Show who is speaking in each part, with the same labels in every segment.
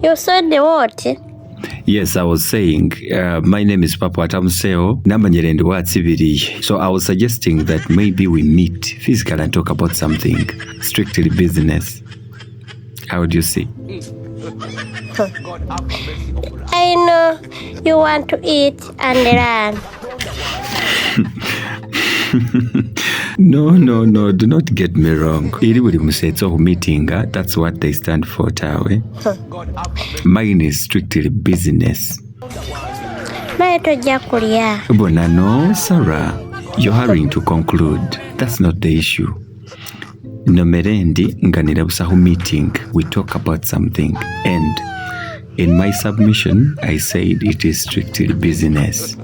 Speaker 1: You said the what?
Speaker 2: Yes, I was saying, my name is Papa Atamseo, namanyere ndi watsibiri. So I was suggesting that maybe we meet physically and talk about something strictly business. How would you see?
Speaker 1: I know you want to eat and run.
Speaker 2: No, do not get me wrong. Iri buli musetso meeting, that's what they stand for, tawe. Mine is strictly business. Bona, no, Sarah, you're hurrying to conclude. That's not the issue. No merendi nganira busahu meeting, we talk about something, and in my submission, I said it is strictly business.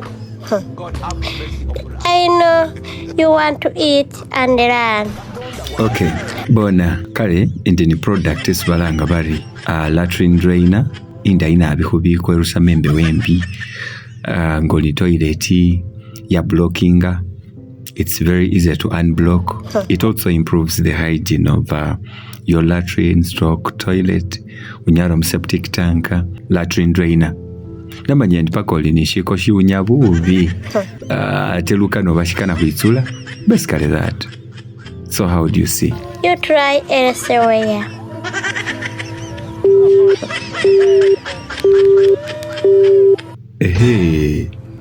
Speaker 1: I know you want to eat and run.
Speaker 2: Okay, bona kale indini product esibalanga bari Latrine drainer inda ina abikubiko erusamembe wembi ngoli toilet ya blockinga. It's very easy to unblock. It also improves the hygiene of your latrine stroke toilet, unyaro septic tank, latrine drainer. Namanya ndipaka olinishiko shiunya bubi teluka no bashikana kuitsula. Basically that. So how do you see?
Speaker 1: You try elsewhere.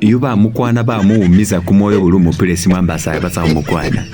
Speaker 2: Yuba mukwana ba muumiza kumoyo bulu mupile simamba saye basa mukwana.